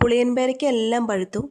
പുളിയൻ പേരയ്ക്ക എല്ലാം പഴുത്തു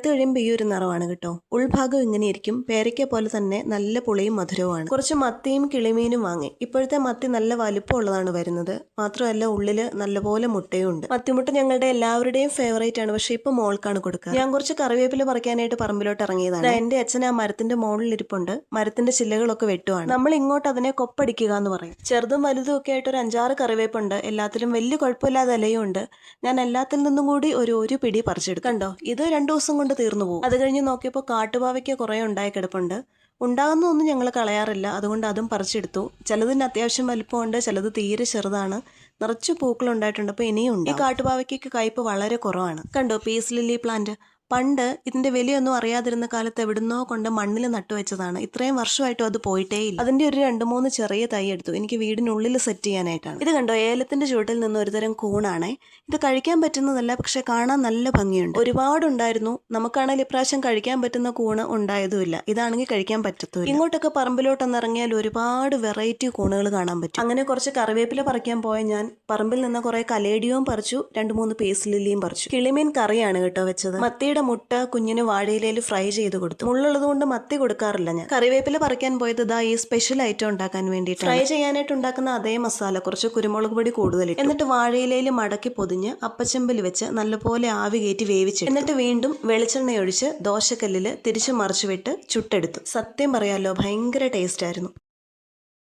കഴിയുമ്പോൾ ഈ ഒരു നിറമാണ് കേട്ടോ. ഉൾഭാഗം ഇങ്ങനെയായിരിക്കും. പേരയ്ക്ക പോലെ തന്നെ നല്ല പുളിയും മധുരവുമാണ്. കുറച്ച് മത്തിയും കിളിമീനും വാങ്ങി. ഇപ്പോഴത്തെ മത്തി നല്ല വലുപ്പമുള്ളതാണ് വരുന്നത്. മാത്രമല്ല ഉള്ളിൽ നല്ലപോലെ മുട്ടയും ഉണ്ട്. മത്തിമുട്ട ഞങ്ങളുടെ എല്ലാവരുടെയും ഫേവറേറ്റ് ആണ്. പക്ഷെ ഇപ്പൊ മോൾക്കാണ് കൊടുക്കുക. ഞാൻ കുറച്ച് കറിവേപ്പില പറിക്കാനായിട്ട് പറമ്പിലോട്ട് ഇറങ്ങിയതാണ്. എന്റെ അച്ഛൻ ആ മരത്തിന്റെ മുകളിൽ ഇരിപ്പുണ്ട്. മരത്തിന്റെ ചില്ലകളൊക്കെ വെട്ടുവാണ്. നമ്മൾ ഇങ്ങോട്ട് അതിനെ കൊപ്പടിക്കുക എന്ന് പറയും. ചെറുതും വലുതും ഒക്കെ ആയിട്ട് ഒരു 5-6 കറിവേപ്പുണ്ട്. എല്ലാത്തിലും വലിയ കുഴപ്പമില്ലാതെ ഇലയും ഉണ്ട്. ഞാൻ എല്ലാത്തിൽ നിന്നും കൂടി ഒരു പിടി പറിച്ചെടുത്തു. കണ്ടോ, ഇത് 2 ദിവസം കൊണ്ട് തീർന്നു പോകും. അത് കഴിഞ്ഞ് നോക്കിയപ്പോൾ കാട്ടുപാവയ്ക്ക് കുറേ ഉണ്ടായി കിടപ്പുണ്ട്. ഉണ്ടാകുന്നതൊന്നും ഞങ്ങൾ കളയാറില്ല. അതുകൊണ്ട് അതും പറിച്ചെടുത്തു. ചിലതിന് അത്യാവശ്യം വലിപ്പമുണ്ട്, ചിലത് തീരെ ചെറുതാണ്. നിറച്ചു പൂക്കൾ ഉണ്ടായിട്ടുണ്ട്. അപ്പോൾ ഇനിയും ഉണ്ട്. ഈ കാട്ടുപാവയ്ക്ക് കയ്പ് വളരെ കുറവാണ്. കണ്ടോ പീസ് ലില്ലി പ്ലാന്റ്. പണ്ട് ഇതിന്റെ വിലയൊന്നും അറിയാതിരുന്ന കാലത്ത് എവിടുന്നോ കൊണ്ട് മണ്ണിൽ നട്ടുവെച്ചതാണ്. ഇത്രയും വർഷമായിട്ടും അത് പോയിട്ടേ ഇല്ല. അതിന്റെ ഒരു 2-3 ചെറിയ തൈ എടുത്തു. എനിക്ക് വീടിനുള്ളിൽ സെറ്റ് ചെയ്യാനായിട്ടാണ്. ഇത് കണ്ടോ, ഏലത്തിന്റെ ചുവട്ടിൽ നിന്ന് ഒരുതരം കൂണാണേ. ഇത് കഴിക്കാൻ പറ്റുന്നതല്ല, പക്ഷെ കാണാൻ നല്ല ഭംഗിയുണ്ട്. ഒരുപാടുണ്ടായിരുന്നു. നമുക്കാണെങ്കിൽ ഇപ്രാവശ്യം കഴിക്കാൻ പറ്റുന്ന കൂണ് ഉണ്ടായതുമില്ല. ഇതാണെങ്കിൽ കഴിക്കാൻ പറ്റത്തുമില്ല. ഇങ്ങോട്ടൊക്കെ പറമ്പിലോട്ടൊന്ന് ഇറങ്ങിയാൽ ഒരുപാട് വെറൈറ്റി കൂണുകൾ കാണാൻ പറ്റും. അങ്ങനെ കുറച്ച് കറിവേപ്പില പറിക്കാൻ പോയ ഞാൻ പറമ്പിൽ നിന്ന് കുറെ കലേഡിയവും പറിച്ചു, 2-3 പീസ് ലില്ലിയും പറിച്ചു. കിളിമീൻ കറിയാണ് കേട്ടോ വെച്ചത്. മത്തിയുടെ മുട്ട കുഞ്ഞിന് വാഴയിലയിൽ ഫ്രൈ ചെയ്ത് കൊടുത്തു. മുള്ളുള്ളത് കൊണ്ട് മത്തി കൊടുക്കാറില്ല ഞാൻ. കറിവേപ്പില പറിക്കാൻ പോയത് ഇതാ ഈ സ്പെഷ്യൽ ഐറ്റം ഉണ്ടാക്കാൻ വേണ്ടിയിട്ട്. ഫ്രൈ ചെയ്യാനായിട്ട് ഉണ്ടാക്കുന്ന അതേ മസാല, കുറച്ച് കുരുമുളക് പൊടി കൂടുതലിട്ട്, എന്നിട്ട് വാഴയിലയിൽ മടക്കി പൊതിഞ്ഞ് അപ്പച്ചെമ്പിൽ വെച്ച് നല്ലപോലെ ആവി കയറ്റി വേവിച്ചു. എന്നിട്ട് വീണ്ടും വെളിച്ചെണ്ണ ഒഴിച്ച് ദോശക്കല്ലിൽ തിരിച്ചു മറിച്ചു വിട്ട് ചുട്ടെടുത്തു. സത്യം പറയാലോ, ഭയങ്കര ടേസ്റ്റ് ആയിരുന്നു.